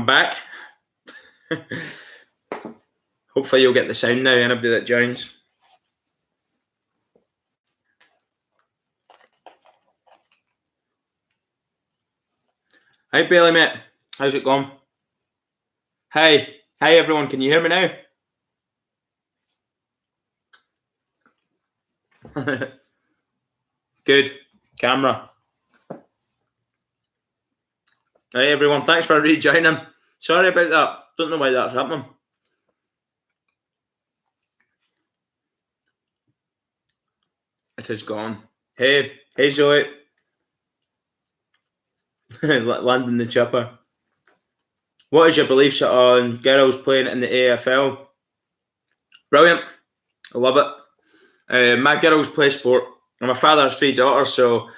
back. Hopefully you'll get the sound now, anybody that joins. Hi Bailey, mate. How's it going? Hi. Hi everyone, can you hear me now? Good. Camera. Hi everyone, thanks for rejoining. Sorry about that. Don't know why that's happening. It is gone. Hey Zoe. Landing the chopper. What is your beliefs on girls playing in the AFL? Brilliant. I love it. My girls play sport. I'm a father of 3 daughters, so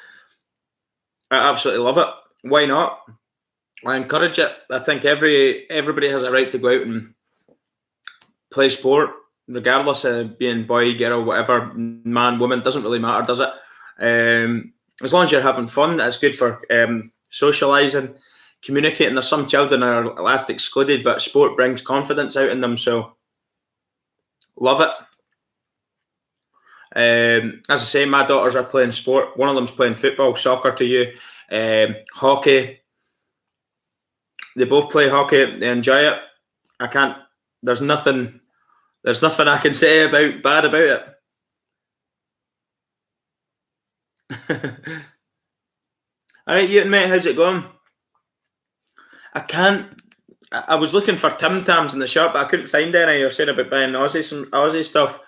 I absolutely love it. Why not? I encourage it. I think everybody has a right to go out and play sport, regardless of being boy, girl, whatever, man, woman, doesn't really matter, does it? As long as you're having fun, that's good for socialising, communicating. There's some children that are left excluded, but sport brings confidence out in them, so love it. As I say, my daughters are playing sport. One of them's playing football, soccer to you, hockey. They both play hockey. They enjoy it. I can't. There's nothing I can say bad about it. All right, you and mate, how's it going? I can't. I was looking for Tim Tams in the shop, but I couldn't find any. You're saying about buying some Aussie stuff.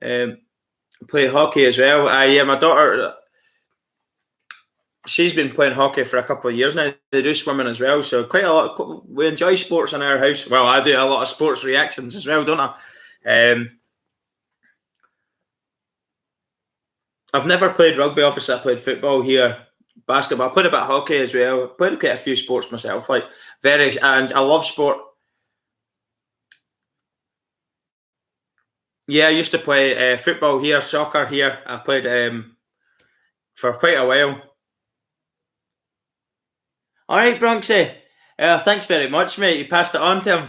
Play hockey as well. Yeah, my daughter. She's been playing hockey for a couple of years now. They do swimming as well, so quite a lot. We enjoy sports in our house. Well, I do a lot of sports reactions as well, don't I? I've never played rugby. Obviously, I played football here, basketball. I played a bit of hockey as well. I played quite a few sports myself. And I love sport. Yeah, I used to play football here, soccer here. I played for quite a while. All right, Bronxy. Thanks very much, mate. You passed it on to him.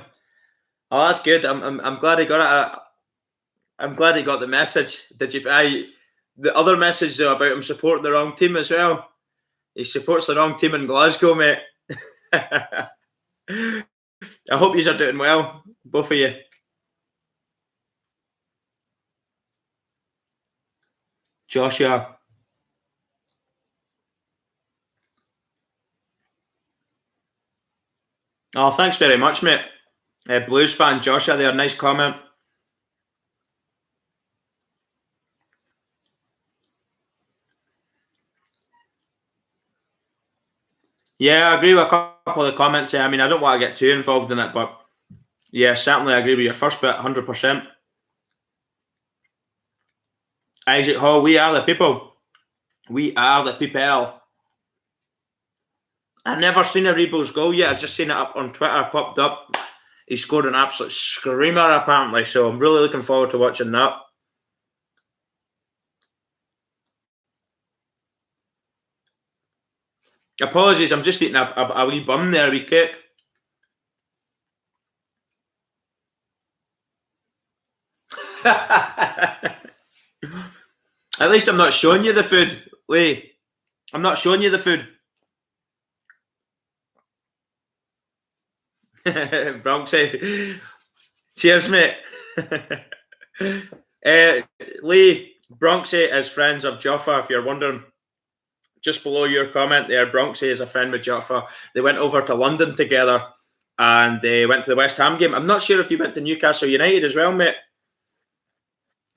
Oh, that's good. I'm glad he got it. I'm glad he got the message. Did you? The other message though about him supporting the wrong team as well. He supports the wrong team in Glasgow, mate. I hope you are doing well, both of you. Joshua. Oh, thanks very much, mate. Blues fan Joshua there, nice comment. Yeah, I agree with a couple of the comments there. I mean, I don't want to get too involved in it, but yeah, certainly I agree with your first bit, 100%. Isaac Hall, we are the people. We are the people. I've never seen a Rebels goal yet. I've just seen it up on Twitter, popped up. He scored an absolute screamer, apparently, so I'm really looking forward to watching that. Apologies, I'm just eating a wee bun there, a wee cake. At least I'm not showing you the food, Lee. I'm not showing you the food. Bronxy. Cheers, mate. Lee, Bronxy is friends of Joffa, if you're wondering. Just below your comment there, Bronxy is a friend with Joffa. They went over to London together and they went to the West Ham game. I'm not sure if you went to Newcastle United as well, mate.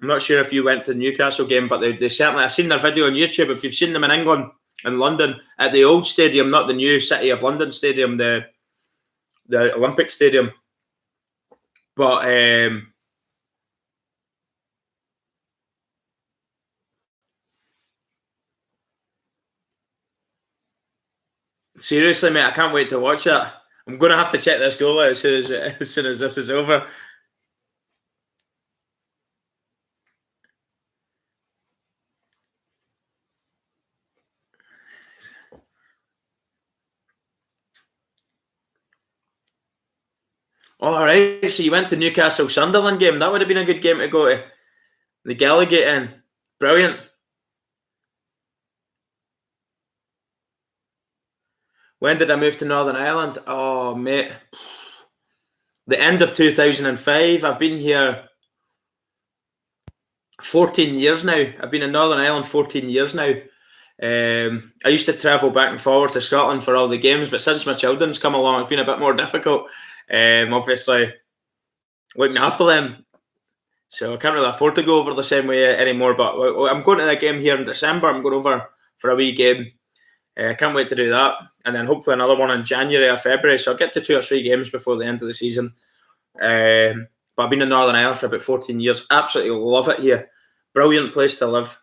I'm not sure if you went to the Newcastle game, but they certainly, I've seen their video on YouTube. If you've seen them in England, in London, at the old stadium, not the new City of London stadium, the Olympic Stadium. But seriously, mate, I can't wait to watch that. I'm going to have to check this goal out as soon as this is over. All right, so you went to Newcastle Sunderland game. That would have been a good game to go to. The Gallowgate Inn. Brilliant. When did I move to Northern Ireland? Oh, mate. The end of 2005. I've been here 14 years now. I've been in Northern Ireland 14 years now. I used to travel back and forward to Scotland for all the games, but since my children's come along, it's been a bit more difficult. Obviously, looking after them. So I can't really afford to go over the same way anymore. But I'm going to the game here in December. I'm going over for a wee game. I can't wait to do that. And then hopefully another one in January or February. So I'll get to 2 or 3 games before the end of the season. But I've been in Northern Ireland for about 14 years. Absolutely love it here. Brilliant place to live.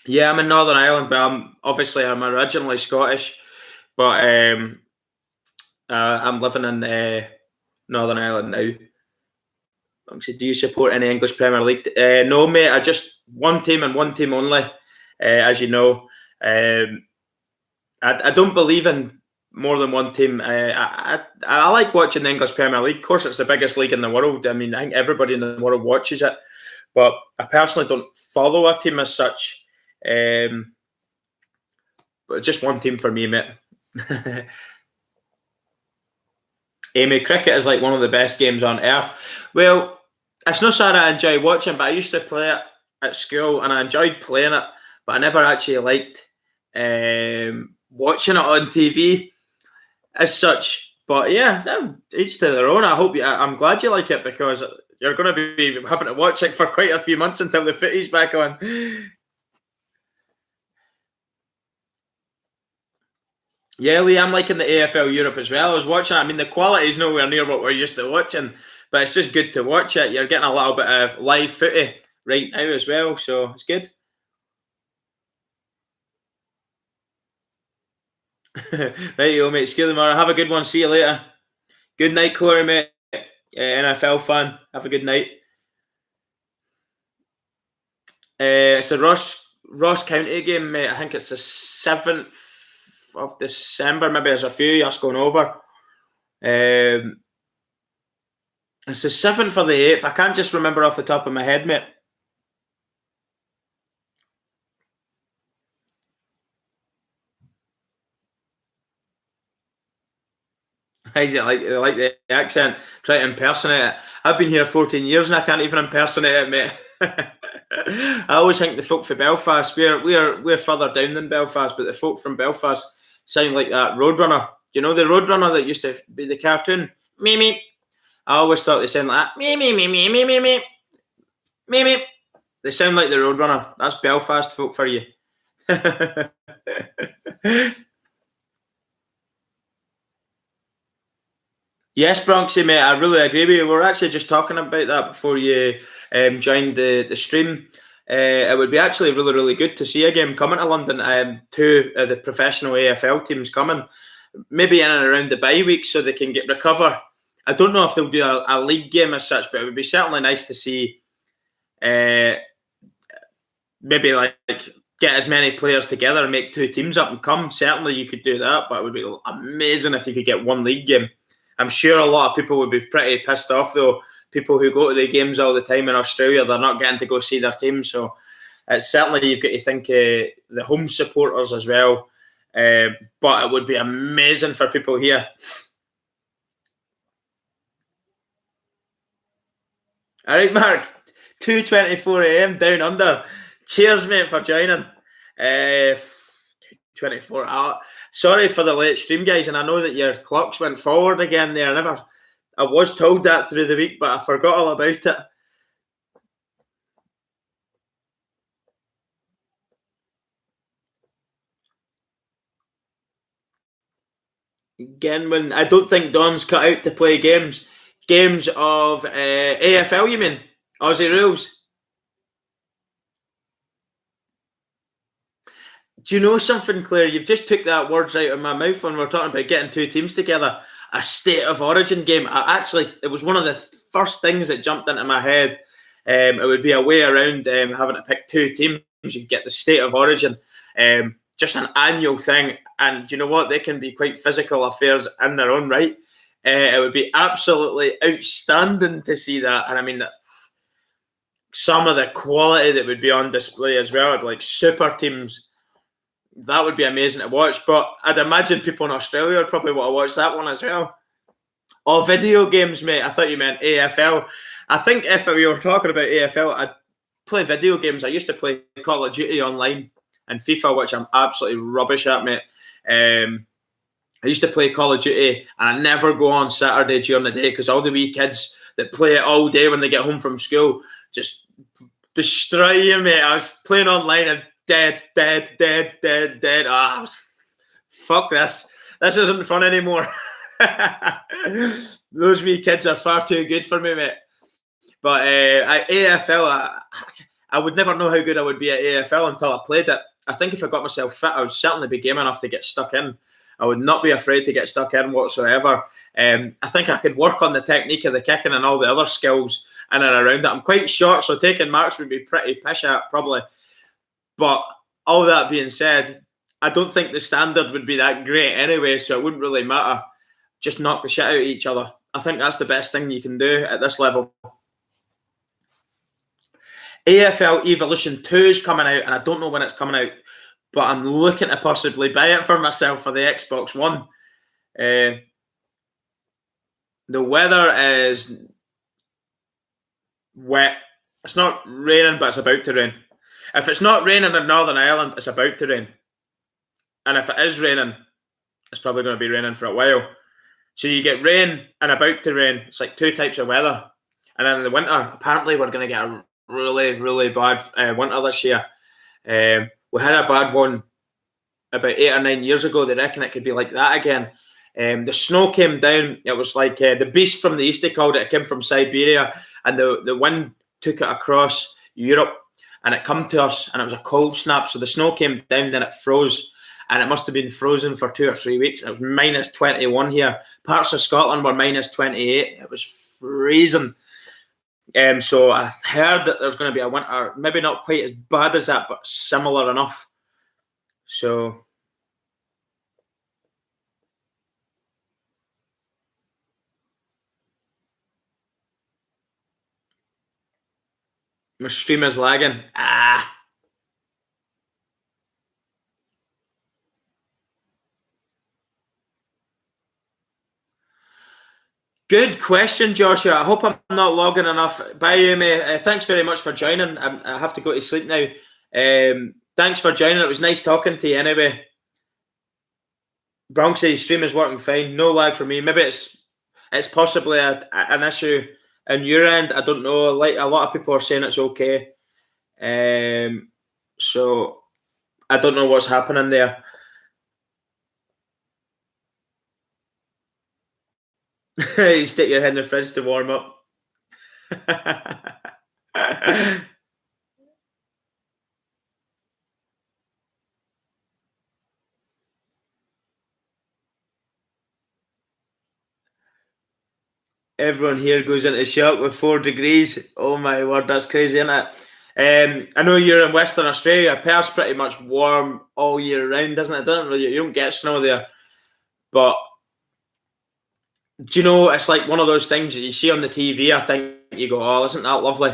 Yeah, I'm in Northern Ireland, but I'm originally Scottish, but I'm living in Northern Ireland now. Do you support any English Premier League? No, mate. I just one team and one team only, as you know. I don't believe in more than one team. I like watching the English Premier League. Of course, it's the biggest league in the world. I mean, I think everybody in the world watches it, but I personally don't follow a team as such. But just one team for me, mate. Amy, cricket is like one of the best games on earth. Well, it's not something I enjoy watching, but I used to play it at school and I enjoyed playing it, but I never actually liked watching it on TV as such. But yeah, each to their own. I'm glad you like it because you're going to be having to watch it for quite a few months until the footy's back on. Yeah, Lee, I'm liking the AFL Europe as well. I was watching it. I mean, the quality is nowhere near what we're used to watching, but it's just good to watch it. You're getting a little bit of live footy right now as well, so it's good. Right, yo, mate. Excuse me, have a good one. See you later. Good night, Corey, mate. NFL fan. Have a good night. It's a Ross County game, mate. I think it's the 7th of December. Maybe there's a few years going over. It's the 7th or the 8th. I can't just remember off the top of my head, mate. Is it like the accent? Try to impersonate it. I've been here 14 years and I can't even impersonate it, mate. I always think the folk from Belfast, we're further down than Belfast, but the folk from Belfast sound like that Roadrunner. You know the Roadrunner that used to be the cartoon? Me, me. I always thought they sound like that. Me, me, me, me, me, me, me. Me, me. They sound like the Roadrunner. That's Belfast folk for you. Yes, Bronxy, mate, I really agree with you. We were actually just talking about that before you joined the stream. It would be actually really, really good to see a game coming to London. Two of the professional AFL teams coming, maybe in and around the bye week so they can recover. I don't know if they'll do a league game as such, but it would be certainly nice to see maybe like get as many players together and make 2 teams up and come. Certainly you could do that, but it would be amazing if you could get one league game. I'm sure a lot of people would be pretty pissed off, though. People who go to the games all the time in Australia, they're not getting to go see their team. So it's certainly you've got to think the home supporters as well. But it would be amazing for people here. All right, Mark. 2:24 a.m. down under. Cheers, mate, for joining. 24. Sorry for the late stream, guys, and I know that your clocks went forward again there. I was told that through the week, but I forgot all about it. Again, when I don't think Don's cut out to play games of AFL. You mean Aussie rules? Do you know something, Claire? You've just took that words out of my mouth when we're talking about getting 2 teams together. A state of origin game. It was one of the first things that jumped into my head It would be a way around having to pick two teams. You get the state of origin, just an annual thing. And you know what? They can be quite physical affairs in their own right. It would be absolutely outstanding to see that. And I mean, some of the quality that would be on display as well, like super teams, that would be amazing to watch. But I'd imagine people in Australia would probably want to watch that one as well. Oh, video games, mate. I thought you meant AFL. I think if we were talking about AFL, I'd play video games. I used to play Call of Duty online and FIFA, which I'm absolutely rubbish at, mate. I used to play Call of Duty, and I never go on Saturday during the day because all the wee kids that play it all day when they get home from school just destroy you, mate. I was playing online and dead. Fuck this. This isn't fun anymore. Those wee kids are far too good for me, mate. But AFL, I would never know how good I would be at AFL until I played it. I think if I got myself fit, I would certainly be game enough to get stuck in. I would not be afraid to get stuck in whatsoever. I think I could work on the technique of the kicking and all the other skills in and around it. I'm quite short, so taking marks would be pretty pish at probably. But all that being said, I don't think the standard would be that great anyway, so it wouldn't really matter. Just knock the shit out of each other. I think that's the best thing you can do at this level. AFL Evolution 2 is coming out, and I don't know when it's coming out, but I'm looking to possibly buy it for myself for the Xbox One. The weather is wet. It's not raining, but it's about to rain. If it's not raining in Northern Ireland, it's about to rain. And if it is raining, it's probably going to be raining for a while. So you get rain and about to rain. It's like two types of weather. And then in the winter, apparently we're going to get a really, really bad winter this year. We had a bad one about 8 or 9 years ago. They reckon it could be like that again. The snow came down. It was like the beast from the east, they called it. It came from Siberia, and the wind took it across Europe, and it come to us, and it was a cold snap. So the snow came down, then it froze, and it must have been frozen for 2 or 3 weeks. It was minus 21 here. Parts of Scotland were minus 28. It was freezing. So I heard that there's going to be a winter, maybe not quite as bad as that, but similar enough. So my stream is lagging. Good question, Joshua. I hope I'm not logging enough. Bye, Amy. Thanks very much for joining. I have to go to sleep now. Thanks for joining. It was nice talking to you anyway. Bronxy, stream is working fine. No lag for me. Maybe it's possibly an issue on your end. I don't know. Like a lot of people are saying it's okay. So I don't know what's happening there. You stick your head in the fridge to warm up. Everyone here goes into shock with 4 degrees. Oh my word, that's crazy, isn't it? I know you're in Western Australia. Perth's pretty much warm all year round, isn't it? You don't get snow there. But do you know, it's like one of those things that you see on the TV, I think you go, oh, isn't that lovely?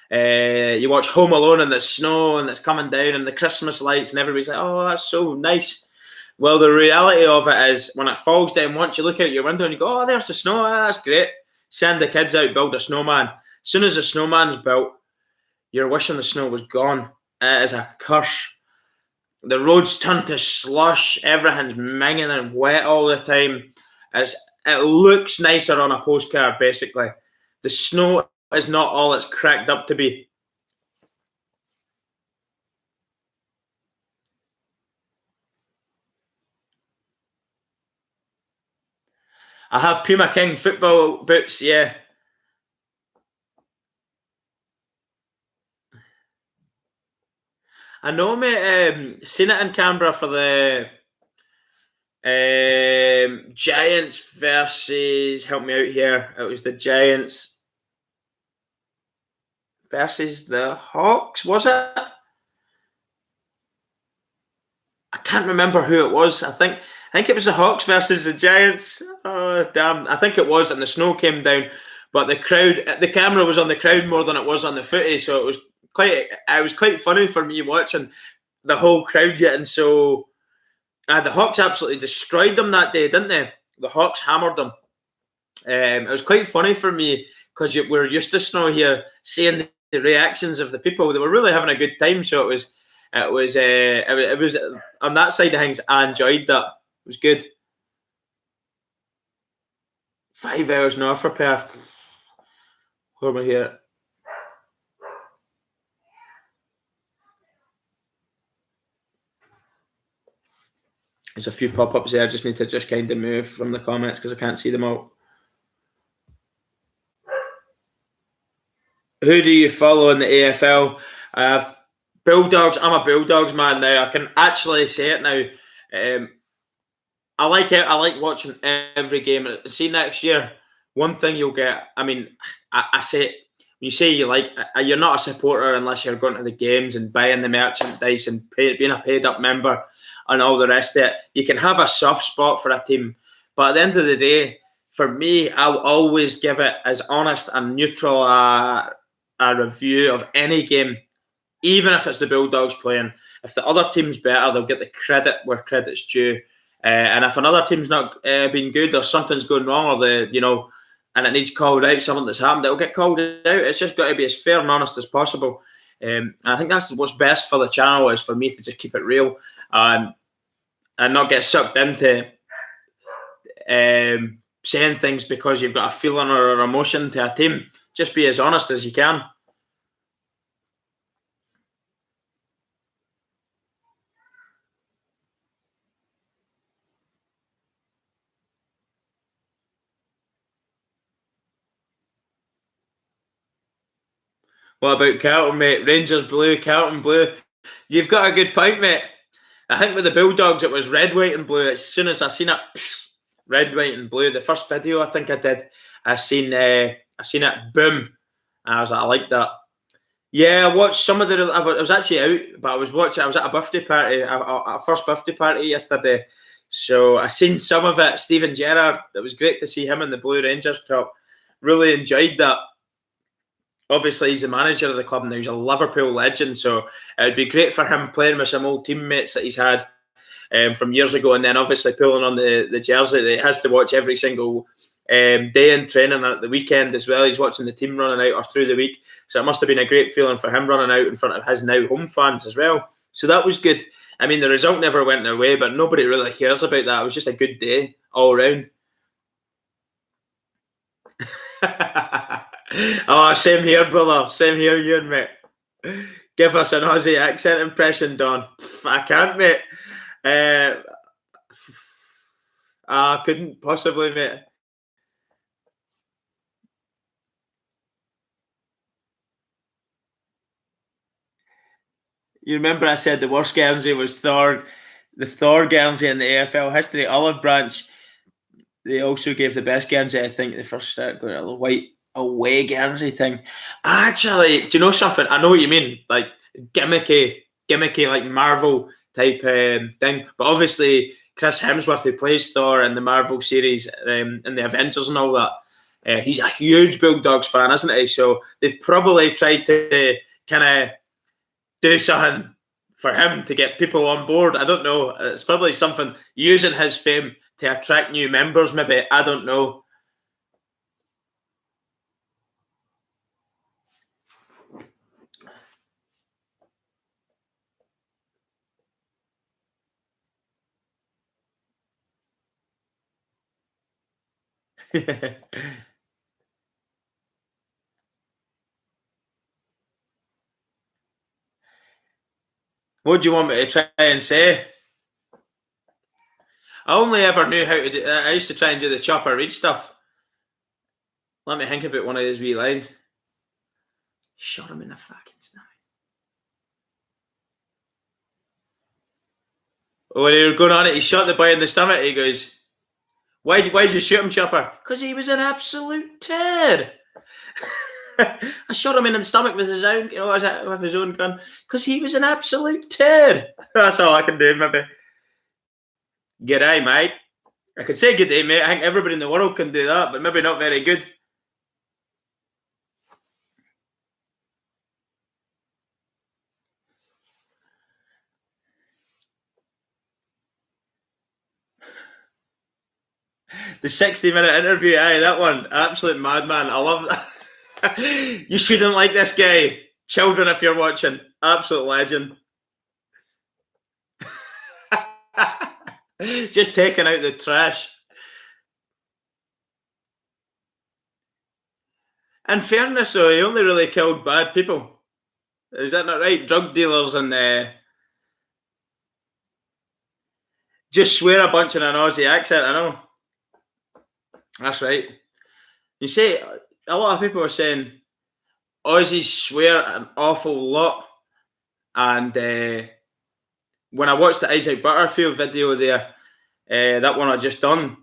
You watch Home Alone and the snow and it's coming down and the Christmas lights and everybody's like, oh, that's so nice. Well, the reality of it is when it falls down once, you look out your window and you go, oh, there's the snow. That's great. Send the kids out, build a snowman. As soon as the snowman's built, you're wishing the snow was gone. It is a curse. The roads turn to slush. Everything's minging and wet all the time. It looks nicer on a postcard, basically. The snow is not all it's cracked up to be. I have Puma King football boots, yeah. I know, mate. Seen it in Canberra for the Giants versus, help me out here. It was the Giants versus the Hawks, was it? I can't remember who it was. I think it was the Hawks versus the Giants. Oh damn! I think it was, and the snow came down, but the camera was on the crowd more than it was on the footy, so it was quite funny for me watching the whole crowd getting so. The Hawks absolutely destroyed them that day, didn't they? The Hawks hammered them. It was quite funny for me because we're used to snow here, seeing the reactions of the people. They were really having a good time, so it was on that side of things. I enjoyed that. It was good. 5 hours north for Perth. Where am I here? There's a few pop-ups there. I just need to kind of move from the comments because I can't see them all. Who do you follow in the AFL? Bulldogs. I'm a Bulldogs man now. I can actually say it now. I like it. I like watching every game. See, next year, one thing you'll get. I mean, I say it, when you say you're not a supporter unless you're going to the games and buying the merchandise and being a paid-up member and all the rest of it. You can have a soft spot for a team, but at the end of the day, for me, I'll always give it as honest and neutral a review of any game, even if it's the Bulldogs playing. If the other team's better, they'll get the credit where credit's due. And if another team's not been good or something's going wrong and it needs called out, something that's happened, it'll get called out. It's just got to be as fair and honest as possible. And I think that's what's best for the channel, is for me to just keep it real and not get sucked into saying things because you've got a feeling or an emotion to a team. Just be as honest as you can. What about Carlton, mate? Rangers blue, Carlton blue. You've got a good point, mate. I think with the Bulldogs, it was red, white, and blue. As soon as I seen it, red, white, and blue. The first video I think I did, I seen it, boom. And I was like, I like that. Yeah, I watched some of the. I was actually out, but I was at a birthday party, a first birthday party yesterday. So I seen some of it. Steven Gerrard. It was great to see him in the Blue Rangers top. Really enjoyed that. Obviously, he's the manager of the club now. He's a Liverpool legend, so it would be great for him playing with some old teammates that he's had from years ago, and then obviously pulling on the jersey that he has to watch every single day in training at the weekend as well. He's watching the team running out or through the week, so it must have been a great feeling for him running out in front of his now home fans as well. So that was good. I mean, the result never went their way, but nobody really cares about that. It was just a good day all round. Oh, same here, brother. Same here, you and mate. Give us an Aussie accent impression, Don. I can't, mate. I couldn't possibly, mate. You remember I said the worst Guernsey was Thor, the Thor Guernsey in the AFL history. Olive Branch, they also gave the best Guernsey, I think, the first start going a white away Guernsey thing. Actually, do you know something? I know what you mean, like gimmicky like Marvel type thing. But obviously, Chris Hemsworth, who plays Thor in the Marvel series and the Avengers and all that, he's a huge Bulldogs fan, isn't he? So they've probably tried to kind of do something for him to get people on board. I don't know. It's probably something using his fame to attract new members, maybe. I don't know. What do you want me to try and say? I only ever knew how to do. I used to try and do the chopper read stuff. Let me think about one of these wee lines. Shot him in the fucking stomach. When he was going on it, he shot the boy in the stomach. He goes, why'd you shoot him, Chopper? Because he was an absolute turd. I shot him in the stomach with his own, with his own gun, because he was an absolute tear. That's all I can do, maybe. G'day, mate. I could say good day, mate. I think everybody in the world can do that, but maybe not very good. The 60-minute interview, aye, that one, absolute madman. I love that. You shouldn't like this guy. Children, if you're watching, absolute legend. Just taking out the trash. In fairness, though, he only really killed bad people. Is that not right? Drug dealers and just swear a bunch in an Aussie accent, I know. That's right. You see, a lot of people are saying Aussies swear an awful lot. And when I watched the Isaac Butterfield video there, that one I just done,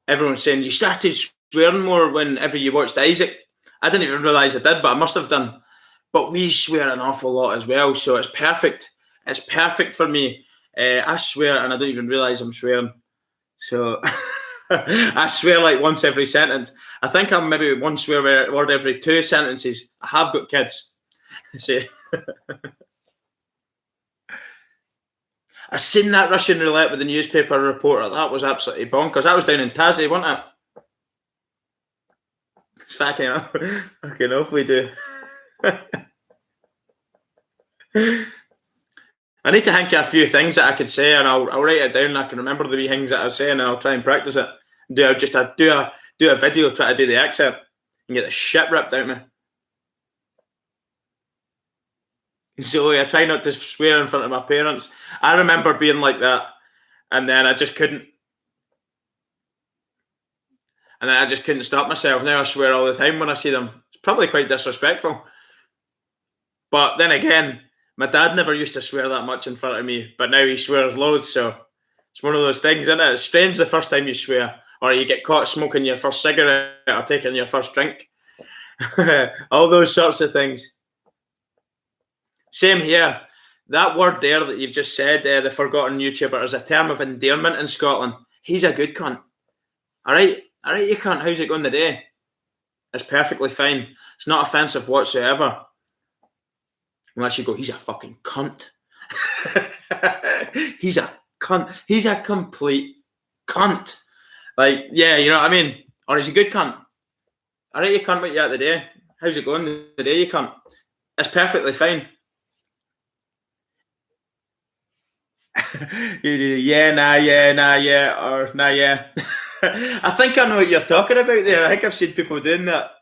everyone's saying, you started swearing more whenever you watched Isaac. I didn't even realise I did, but I must have done. But we swear an awful lot as well, so it's perfect. It's perfect for me. I swear and I don't even realise I'm swearing. So I swear like once every sentence. I think I'm maybe one swear word every 2 sentences. I have got kids. So I seen that Russian roulette with the newspaper reporter. That was absolutely bonkers. That was down in Tassie, wasn't it? It's fucking off we do. I need to think of a few things that I could say, and I'll write it down. And I can remember the wee things that I was saying, and I'll try and practice it. Do a video, try to do the accent, and get the shit ripped out of me. So I try not to swear in front of my parents. I remember being like that, and then I just couldn't. And then I just couldn't stop myself. Now I swear all the time when I see them. It's probably quite disrespectful. But then again, my dad never used to swear that much in front of me, but now he swears loads, so it's one of those things, isn't it? It's strange the first time you swear, or you get caught smoking your first cigarette or taking your first drink. All those sorts of things. Same here. That word there that you've just said, the forgotten YouTuber, is a term of endearment in Scotland. He's a good cunt. All right, you cunt. How's it going today? It's perfectly fine. It's not offensive whatsoever. Unless you go, he's a fucking cunt. He's a cunt. He's a complete cunt. Like, yeah, you know what I mean? Or he's a good cunt. All right, you cunt, what you at today? How's it going today, you cunt? It's perfectly fine. You do, yeah, or nah, yeah. I think I know what you're talking about there. I think I've seen people doing that.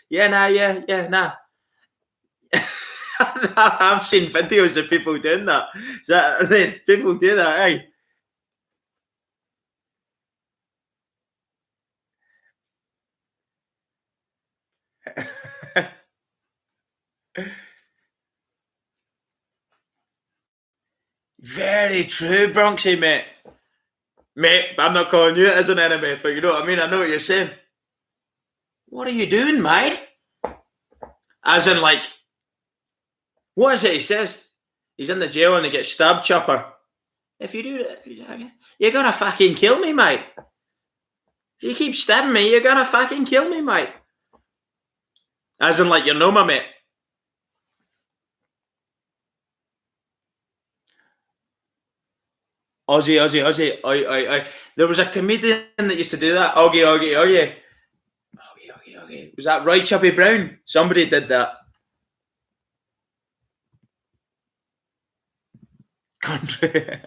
Yeah, nah. I've seen videos of people doing that. People do that, Very true, Bronxy, mate. Mate, I'm not calling you as an enemy, but you know what I mean? I know what you're saying. What are you doing, mate? As in, like, what is it he says? He's in the jail and he gets stabbed, chopper. If you do that, you're gonna fucking kill me, mate. If you keep stabbing me, you're gonna fucking kill me, mate. As in, like, you know my mate. Aussie. Oi. There was a comedian that used to do that. Oggy. Was that Roy Chubby Brown? Somebody did that. Country.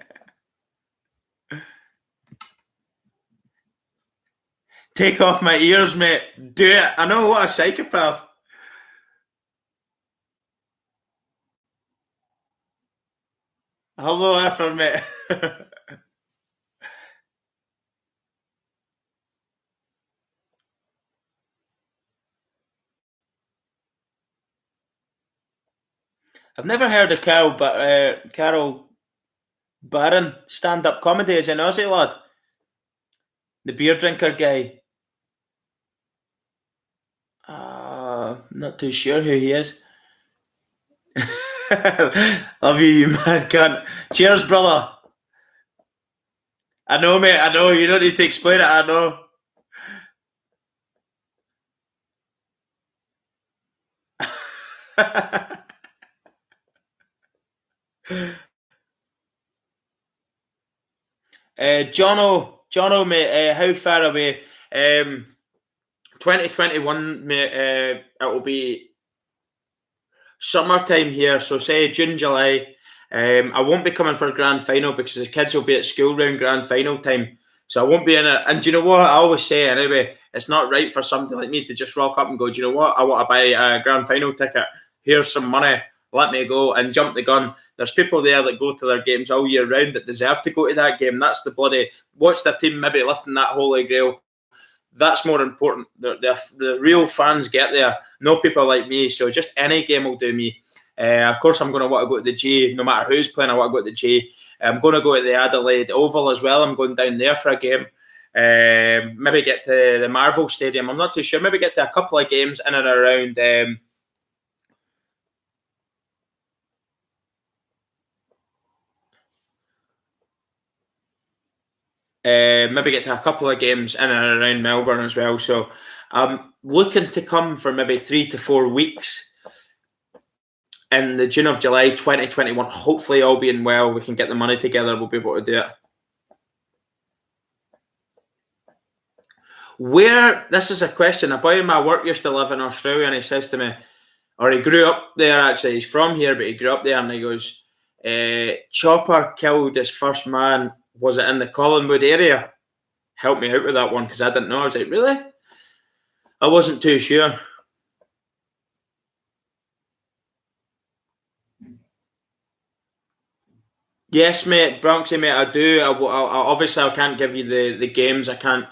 Take off my ears, mate. Do it. I know, what a psychopath. Hello, effort, mate. I've never heard of Carol Barron stand-up comedy. Is an Aussie lad. The beer drinker guy. Not too sure who he is. Love you, you mad cunt. Cheers, brother. I know, mate. I know. You don't need to explain it. I know. Jono, mate. How far away? 2021, mate. It will be summertime here, so say June, July. I won't be coming for a grand final because the kids will be at school round grand final time. So I won't be in it. And do you know what? I always say anyway, it's not right for somebody like me to just rock up and go, do you know what? I want to buy a grand final ticket. Here's some money. Let me go and jump the gun. There's people there that go to their games all year round that deserve to go to that game. That's the bloody watch their team maybe lifting that holy grail. That's more important. The real fans get there, no people like me. So just any game will do me. Of course, I'm going to want to go to the G. No matter who's playing, I want to go to the G. I'm going to go to the Adelaide Oval as well. I'm going down there for a game. Maybe get to the Marvel Stadium. I'm not too sure. Maybe get to a couple of games in and around. Maybe get to a couple of games in and around Melbourne as well. So I'm looking to come for maybe 3 to 4 weeks in the June of July 2021. Hopefully, all being well, we can get the money together. We'll be able to do it. This is a question. A boy in my work used to live in Australia, and he says to me, or he grew up there actually. He's from here, but he grew up there, and he goes, Chopper killed his first man. Was it in the Collingwood area? Help me out with that one because I didn't know. I was like, really? I wasn't too sure. Yes, mate, Bronxy, mate, I do. Obviously, I can't give you the games. I can't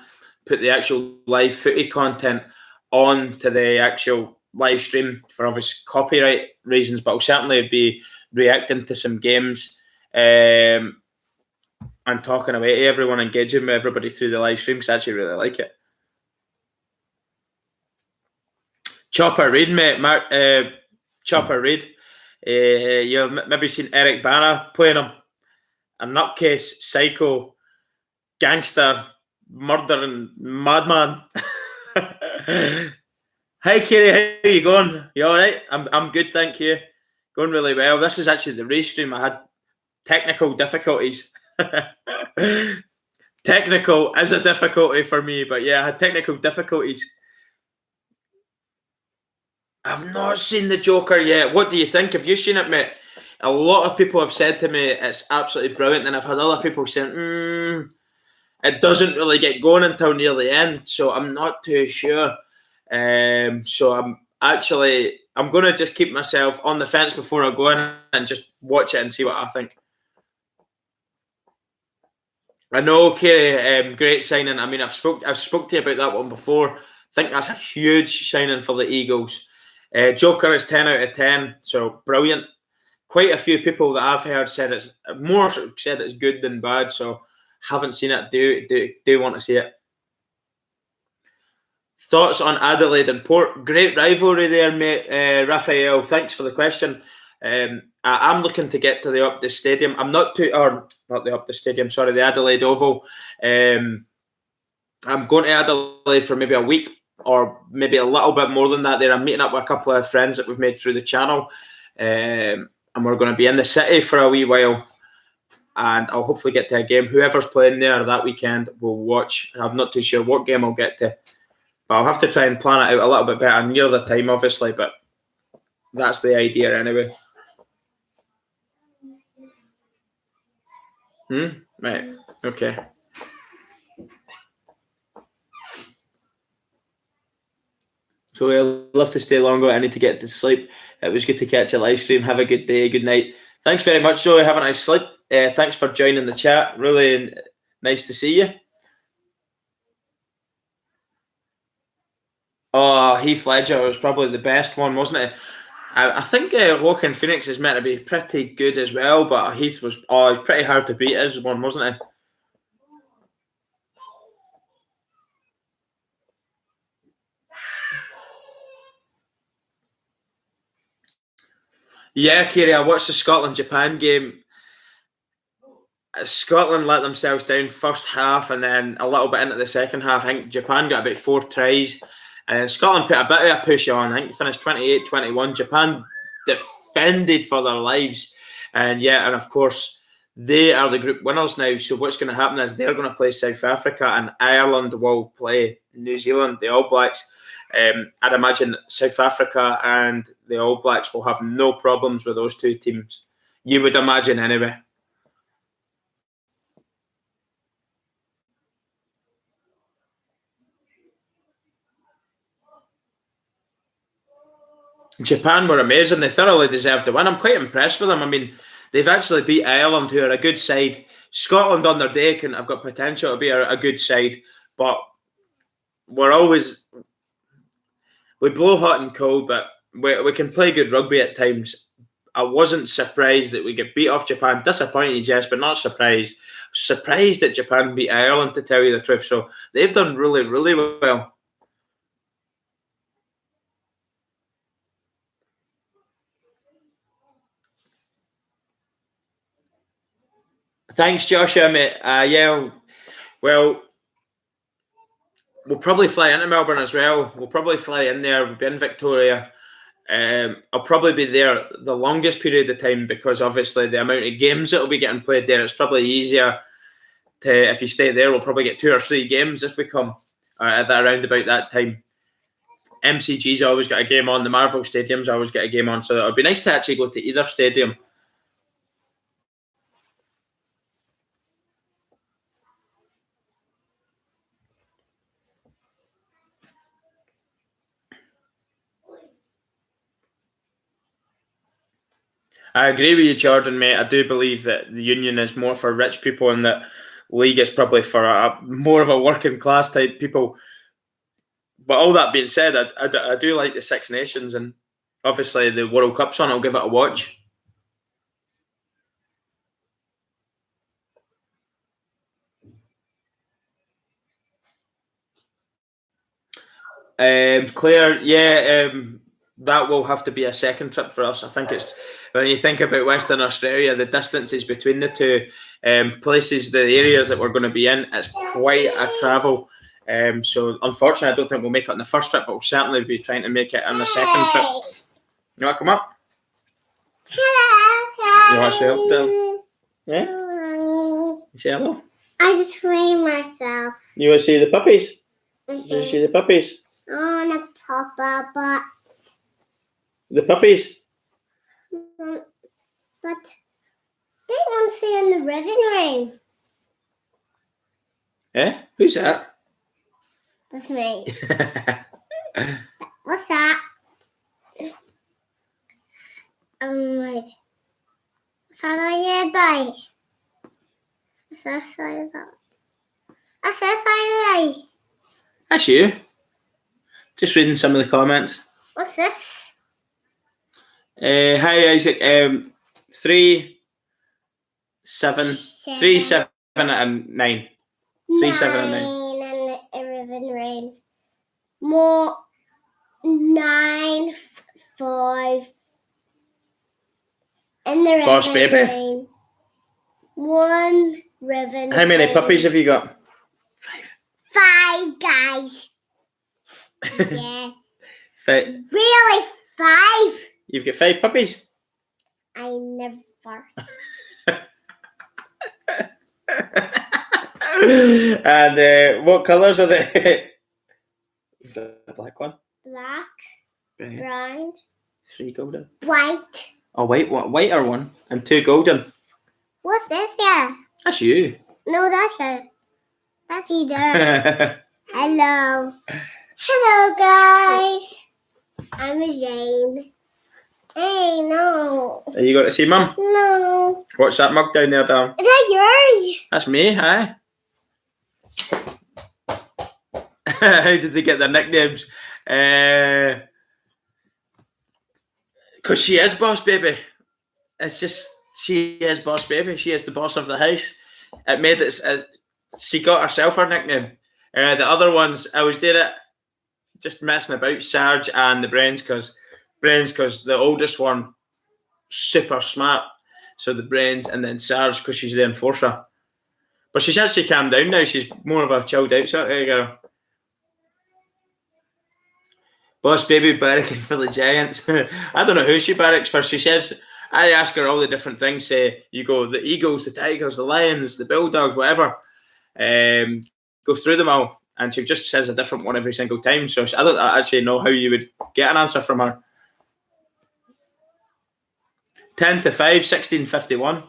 put the actual live footy content on to the actual live stream for obvious copyright reasons, but I'll certainly be reacting to some games and talking away to everyone, engaging with everybody through the live stream because I actually really like it. Chopper Reid, mate, Chopper Reid. You've maybe seen Eric Bana playing him. A nutcase, psycho, gangster, murdering madman. Hi, Kerry. How are you going? You all right? I'm good, thank you. Going really well. This is actually the restream. I had technical difficulties. Technical is a difficulty for me, but yeah, I had technical difficulties. I've not seen the Joker yet. What do you think? Have you seen it, mate? A lot of people have said to me it's absolutely brilliant, and I've had other people saying it doesn't really get going until near the end, so I'm not too sure. So I'm going to just keep myself on the fence before I go in and just watch it and see what I think. I know, Kerry, great signing. I mean, I've spoke to you about that one before. I think that's a huge signing for the Eagles. Joker is 10 out of 10, so brilliant. Quite a few people that I've heard said it's good than bad, so haven't seen it. Do want to see it. Thoughts on Adelaide and Port? Great rivalry there, mate. Raphael, thanks for the question. I'm looking to get to the Optus Stadium. I'm not the Optus Stadium, sorry, the Adelaide Oval. I'm going to Adelaide for maybe a week or maybe a little bit more than that there. I'm meeting up with a couple of friends that we've made through the channel. And we're going to be in the city for a wee while. And I'll hopefully get to a game. Whoever's playing there that weekend will watch. I'm not too sure what game I'll get to. But I'll have to try and plan it out a little bit better near the time, obviously. But that's the idea anyway. Right. Okay. So I'd love to stay longer. I need to get to sleep. It was good to catch a live stream. Have a good day. Good night. Thanks very much, Zoe. Have a nice sleep. Thanks for joining the chat. Really nice to see you. Oh, Heath Ledger was probably the best one, wasn't it? I think Joaquin Phoenix is meant to be pretty good as well, but Heath was pretty hard to beat as one, wasn't he? Yeah, Kiri, I watched the Scotland-Japan game. Scotland let themselves down first half, and then a little bit into the second half. I think Japan got about 4 tries, and Scotland put a bit of a push on. I think they finished 28-21. Japan defended for their lives, and of course they are the group winners now. So what's going to happen is they're going to play South Africa, and Ireland will play New Zealand, the All Blacks. I'd imagine South Africa and the All Blacks will have no problems with those two teams. You would imagine, anyway. Japan were amazing. They thoroughly deserved to win. I'm quite impressed with them. I mean, they've actually beat Ireland, who are a good side. Scotland on their day have got potential to be a good side, but we blow hot and cold, but we can play good rugby at times. I wasn't surprised that we get beat off Japan. Disappointed, yes, but not surprised. Surprised that Japan beat Ireland, to tell you the truth. So they've done really, really well. Thanks, Joshua, mate. Well, we'll probably fly into Melbourne as well. We'll probably fly in there. We'll be in Victoria. I'll probably be there the longest period of time because obviously the amount of games that will be getting played there, it's probably easier if you stay there. We'll probably get 2 or 3 games if we come at that around about that time. MCG's always got a game on. The Marvel Stadium's always got a game on. So it would be nice to actually go to either stadium. I agree with you, Jordan, mate. I do believe that the union is more for rich people and that league is probably for more of a working class type people. But all that being said, I do like the Six Nations, and obviously the World Cup's on. I'll give it a watch. Claire, that will have to be a second trip for us. I think it's, when you think about Western Australia, the distances between the two places, the areas that we're going to be in, it's quite a travel. So unfortunately, I don't think we'll make it on the first trip, but we'll certainly be trying to make it on the second trip. You want to come up? Hello. You want to say hello? Yeah? You say hello? I just weighed myself. You want to see the puppies? Mm-hmm. Did you see the puppies? I want to pop up, but... The puppies? But they won't stay in the living room. Eh? Who's that? That's me. What's that? Wait. What's that on your bite? What's that side of that? What's that side of that? That's you. Just reading some of the comments. What's this? Hi Isaac. 3, 7, 3, 7, and 9. 3, 7, and 9. And Irvin Rain. More 9, 5. And the Boss Ribbon baby. Rain. 1 ribbon. How many puppies have you got? 5, guys. Yes. 5. Really, 5? You've got 5 puppies? I never. And what colours are they? The black one. Black, Right. brown, 3 golden. white. Oh, whiter one and 2 golden. What's this here? That's you. No, that's her. That's you there. Hello. Hello, guys. I'm Jane. Hey, no. Are you got to see Mum? No. What's that mug down there, Dal? Is that yours? That's me, hi. How did they get their nicknames? Because she is Boss Baby. It's just, she is Boss Baby. She is the boss of the house. It made it, she got herself her nickname. The other ones, I was doing it, just messing about, Sarge and the Brains, because the oldest one, super smart. So the brains, and then Sarge because she's the enforcer. But she's actually calmed down now. She's more of a chilled out sort of girl. Boss Baby barracking for the Giants. I don't know who she barracks for. She says, I ask her all the different things. Say, you go the Eagles, the Tigers, the Lions, the Bulldogs, whatever. Go through them all. And she just says a different one every single time. So I don't actually know how you would get an answer from her. 10-5, 1651.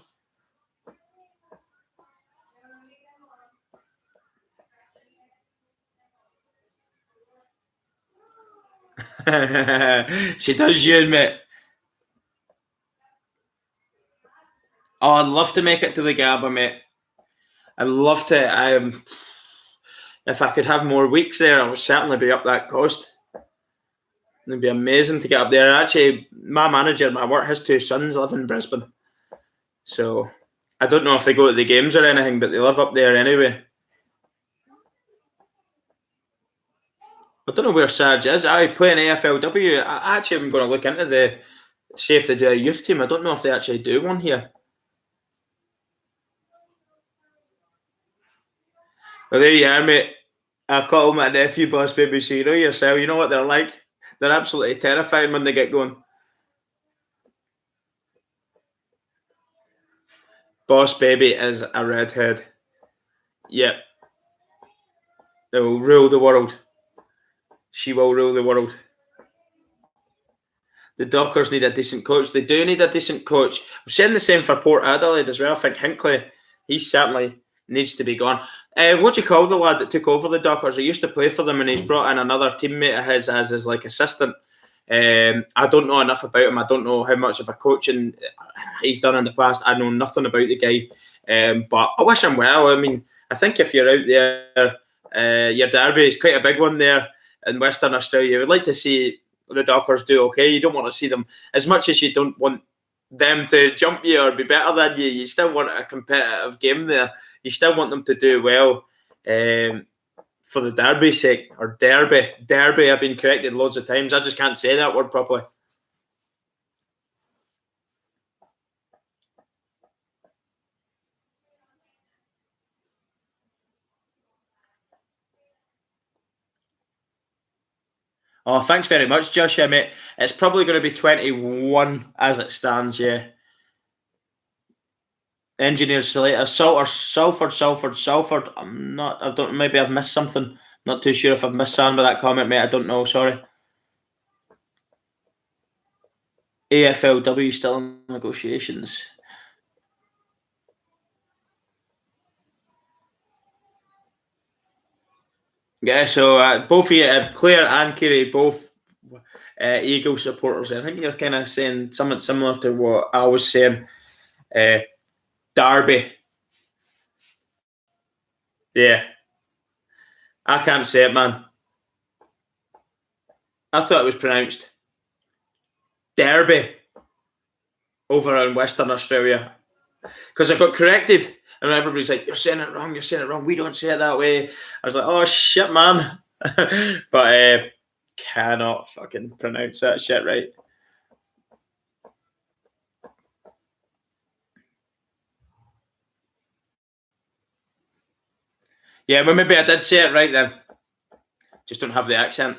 She does you, mate. Oh, I'd love to make it to the Gabba, mate. I'd love to. If I could have more weeks there, I would certainly be up that coast. It'd be amazing to get up there. Actually, my manager, my work, his two sons live in Brisbane. So I don't know if they go to the games or anything, but they live up there anyway. I don't know where Sarge is. I play in AFLW. I actually am going to look into see if they do a youth team. I don't know if they actually do one here. Well, there you are, mate. I call my nephew Boss Baby, so you know yourself. You know what they're like. They're absolutely terrifying when they get going. Boss Baby is a redhead. Yep. They will rule the world. She will rule the world. The Dockers need a decent coach. They do need a decent coach. I'm saying the same for Port Adelaide as well. I think Hinckley, he certainly needs to be gone. What do you call the lad that took over the Dockers? He used to play for them and he's brought in another teammate of his as his like assistant. I don't know enough about him. I don't know how much of a coaching he's done in the past. I know nothing about the guy. But I wish him well. I mean, I think if you're out there, your derby is quite a big one there in Western Australia. You would like to see the Dockers do okay. You don't want to see them, as much as you don't want them to jump you or be better than you, you still want a competitive game there. You still want them to do well for the derby's sake, or derby. Derby, I've been corrected loads of times. I just can't say that word properly. Oh, thanks very much, Joshua, mate. It's probably going to be 21 as it stands, yeah. Engineers Slater, Salford. Maybe I've missed something. Not too sure if I've missed something with that comment, mate. I don't know, sorry. AFLW still in negotiations. Yeah, so both of you, Claire and Kiri, both Eagle supporters. I think you're kind of saying something similar to what I was saying. Derby. Yeah. I can't say it, man. I thought it was pronounced Derby over in Western Australia. Because I got corrected. And everybody's like, you're saying it wrong. We don't say it that way. I was like, oh, shit, man. But cannot fucking pronounce that shit right. Yeah, well, maybe I did say it right then. Just don't have the accent.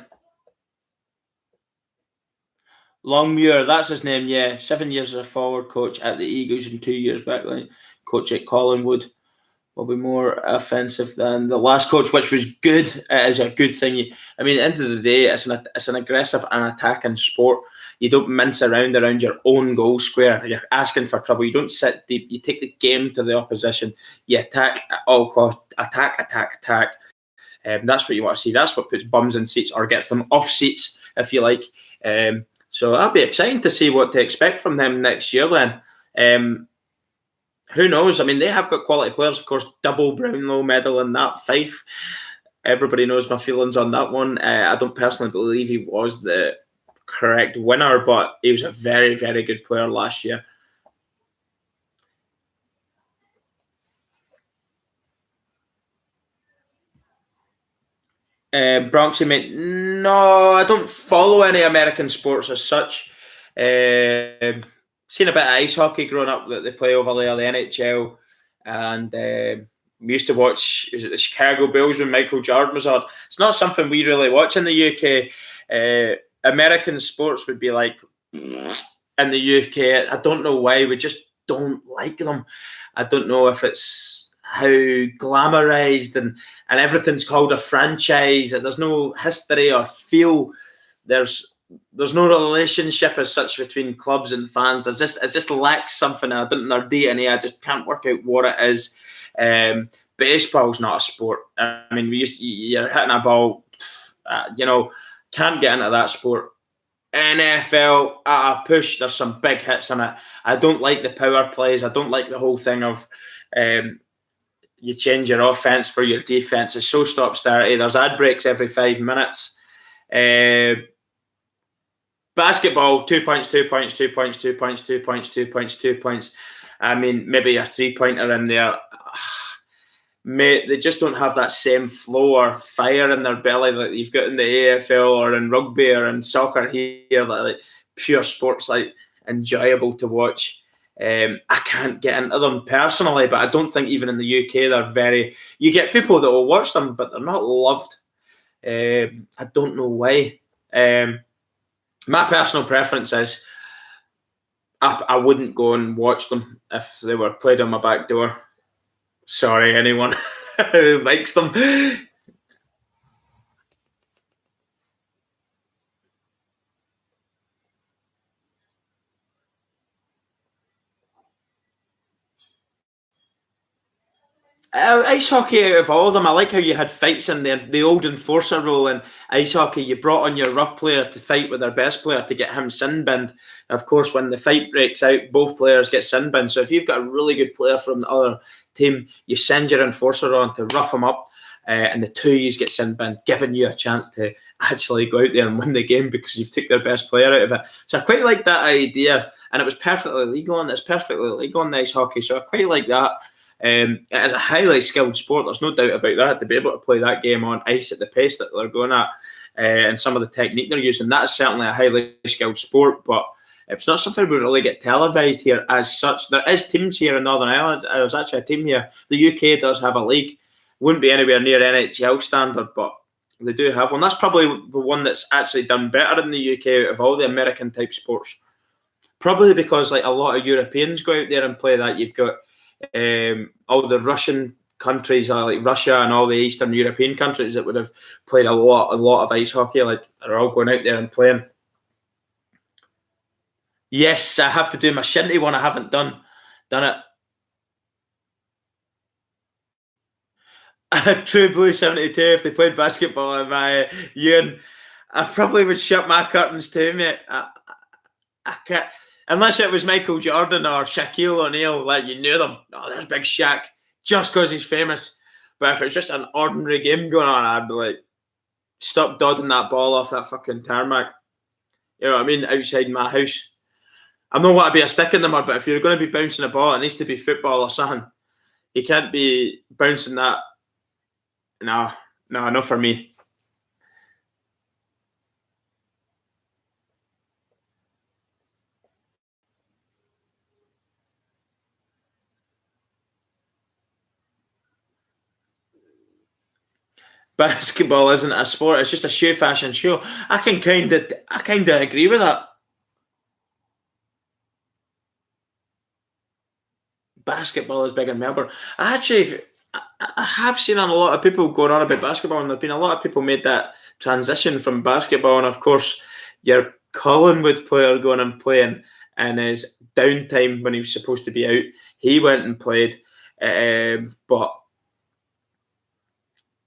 Longmuir, that's his name, yeah. 7 years as a forward coach at the Eagles and 2 years backline coach at Collingwood. Will be more offensive than the last coach, which was good. It is a good thing. I mean, at the end of the day, it's an aggressive and attacking sport. You don't mince around your own goal square. You're asking for trouble. You don't sit deep. You take the game to the opposition. You attack at all costs. Attack. That's what you want to see. That's what puts bums in seats or gets them off seats, if you like. So that'll be exciting to see what to expect from them next year then. Who knows? I mean, they have got quality players, of course. Double Brownlow medal in that. Fife. Everybody knows my feelings on that one. I don't personally believe he was the correct winner, but he was a very, very good player last year. Bronxy, mate. No, I don't follow any American sports as such. seen a bit of ice hockey growing up that they play over there, the NHL, and we used to watch, is it the Chicago Bulls when Michael Jordan was on? It's not something we really watch in the UK. American sports would be like in the UK. I don't know why. We just don't like them. I don't know if it's how glamorized and everything's called a franchise. There's no history or feel. There's no relationship as such between clubs and fans. It just lacks something. I don't know their DNA. I just can't work out what it is. Baseball's not a sport. I mean, you're hitting a ball. Can't get into that sport. NFL at a push. There's some big hits in it. I don't like the power plays. I don't like the whole thing of you change your offense for your defense. It's so stop-starty. There's ad breaks every 5 minutes. Basketball, 2 points, 2 points, 2 points, 2 points, 2 points, 2 points, 2 points. I mean, maybe a 3-pointer in there. Mate, they just don't have that same flow or fire in their belly that you've got in the AFL or in rugby or in soccer here. Like pure sports, like enjoyable to watch. I can't get into them personally, but I don't think even in the UK they're very. You get people that will watch them, but they're not loved. I don't know why. My personal preference is I wouldn't go and watch them if they were played on my back door. Sorry, anyone who likes them. Ice hockey, out of all of them, I like how you had fights in there. The old enforcer role in ice hockey, you brought on your rough player to fight with their best player to get him sin binned. Of course, when the fight breaks out, both players get sin binned. So if you've got a really good player from the other team, you send your enforcer on to rough him up, and the two of you get sin binned, giving you a chance to actually go out there and win the game because you've took their best player out of it. So I quite like that idea, and it was perfectly legal, and it's perfectly legal in ice hockey. So I quite like that. It is a highly skilled sport. There's no doubt about that. To be able to play that game on ice at the pace that they're going at, and some of the technique they're using, that is certainly a highly skilled sport. But it's not something we really get televised here as such. There is teams here in Northern Ireland. There's actually a team here. The UK does have a league. Wouldn't be anywhere near NHL standard, but they do have one. That's probably the one that's actually done better in the UK out of all the American type sports. Probably because like a lot of Europeans go out there and play that. You've got all the Russian countries, like Russia and all the Eastern European countries that would have played a lot of ice hockey. Like they're all going out there and playing. Yes, I have to do my shinty one. I haven't done it. True Blue 72. If they played basketball in my Ewan, I probably would shut my curtains too, mate. I can't. Unless it was Michael Jordan or Shaquille O'Neal, like you knew them. Oh, there's Big Shaq, just because he's famous. But if it's just an ordinary game going on, I'd be like, stop dodding that ball off that fucking tarmac. You know what I mean? Outside my house. I'm not want to be a stick in the mud, but if you're going to be bouncing a ball, it needs to be football or something. You can't be bouncing that. No, not for me. Basketball isn't a sport; it's just a shoe fashion show. I kind of agree with that. Basketball is big in Melbourne. I have seen a lot of people going on about basketball, and there've been a lot of people made that transition from basketball, and of course, your Collingwood player going and playing in his downtime when he was supposed to be out, he went and played. But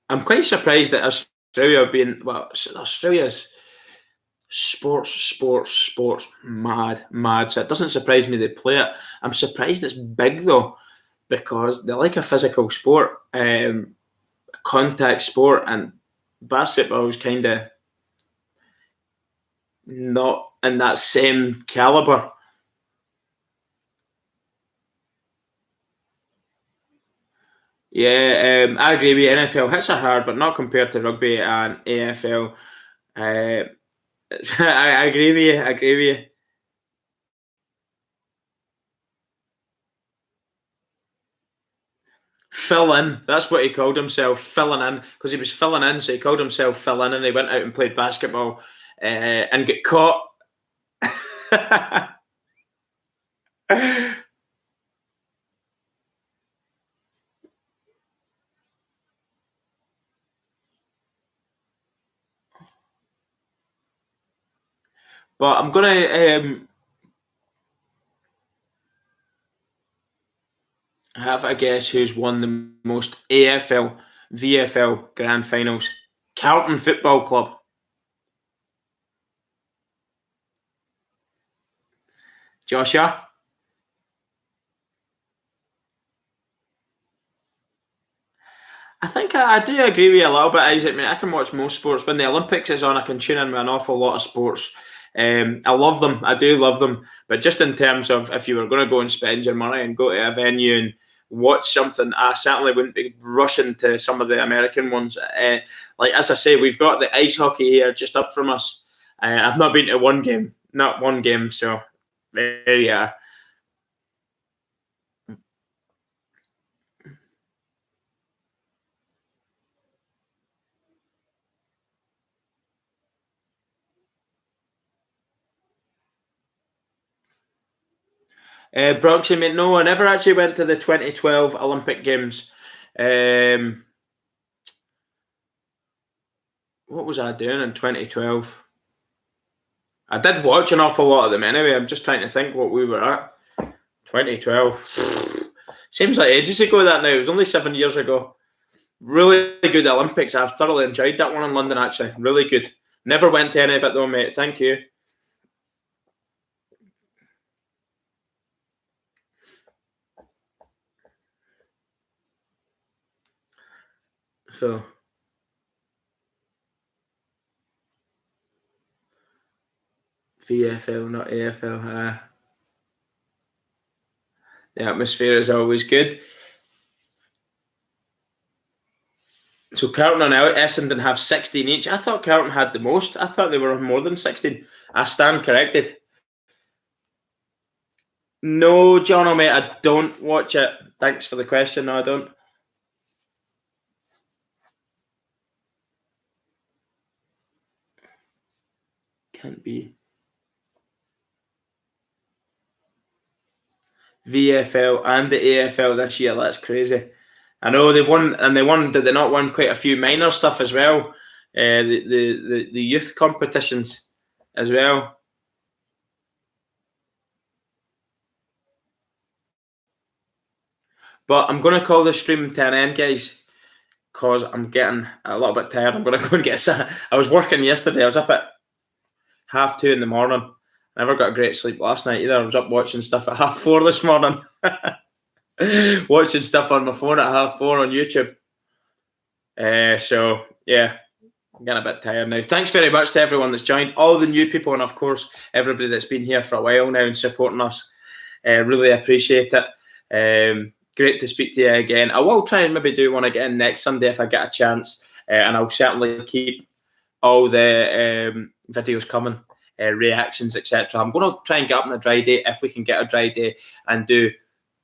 I'm quite surprised that Australia's sports mad. So it doesn't surprise me they play it. I'm surprised it's big though, because they like a physical sport, contact sport, and basketball is kind of not in that same caliber. Yeah, I agree with you. NFL hits are hard, but not compared to rugby and AFL. I agree with you. Fill in. That's what he called himself, filling in, because he was filling in, so he called himself Fill In, and he went out and played basketball and got caught. But I'm going to have a guess who's won the most AFL, VFL Grand Finals. Carlton Football Club. Joshua? I think I do agree with you a little bit, Isaac. I can watch most sports. When the Olympics is on, I can tune in with an awful lot of sports. I love them. I do love them. But just in terms of if you were going to go and spend your money and go to a venue and watch something, I certainly wouldn't be rushing to some of the American ones. Like, as I say, we've got the ice hockey here just up from us. I've not been to not one game. So there you are. Broxy, mate, no, I never actually went to the 2012 Olympic Games. What was I doing in 2012? I did watch an awful lot of them anyway. I'm just trying to think what we were at. 2012. Seems like ages ago that now. It was only 7 years ago. Really good Olympics. I've thoroughly enjoyed that one in London, actually. Really good. Never went to any of it though, mate. Thank you. So, VFL, not AFL. The atmosphere is always good. So Carlton and Essendon have 16 each. I thought Carlton had the most. I thought they were more than 16. I stand corrected. No, John, mate, I don't watch it. Thanks for the question. No, I don't. Can't be. VFL and the AFL this year. That's crazy. I know they won, and they won. Did they not win quite a few minor stuff as well? The youth competitions as well. But I'm going to call this stream to an end, guys, because I'm getting a little bit tired. I'm going to go and get. I was working yesterday. I was up at 2:30 in the morning. I never got a great sleep last night either. I was up watching stuff at 4:30 this morning. Watching stuff on my phone at 4:30 on YouTube. So, yeah, I'm getting a bit tired now. Thanks very much to everyone that's joined. All the new people, and of course, everybody that's been here for a while now and supporting us. Really appreciate it. Great to speak to you again. I will try and maybe do one again next Sunday if I get a chance. And I'll certainly keep all the videos coming. Reactions, etc. I'm going to try and get up on a dry day if we can get a dry day and do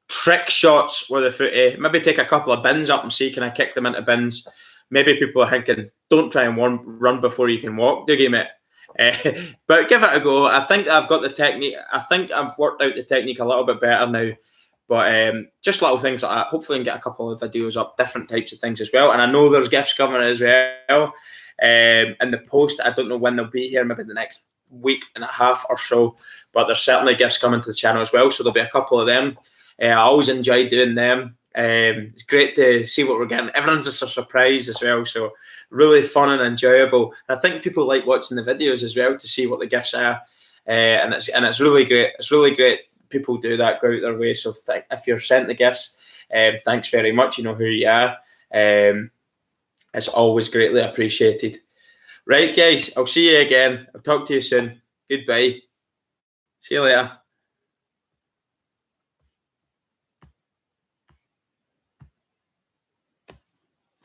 trick shots with the footy. Maybe take a couple of bins up and see can I kick them into bins. Maybe people are thinking, don't try and run before you can walk, do you, mate? But give it a go. I think I've got the technique. I think I've worked out the technique a little bit better now. But just little things like that. Hopefully, I can get a couple of videos up, different types of things as well. And I know there's gifts coming as well. In the post, I don't know when they'll be here. Maybe the next week and a half or so, but there's certainly gifts coming to the channel as well, so there'll be a couple of them. I always enjoy doing them. It's great to see what we're getting. Everyone's just a surprise as well, so really fun and enjoyable. I think people like watching the videos as well to see what the gifts are, and it's really great. It's really great people do that, go out their way. So if you're sent the gifts, thanks very much. You know who you are. It's always greatly appreciated. Right, guys, I'll see you again. I'll talk to you soon. Goodbye. See you later.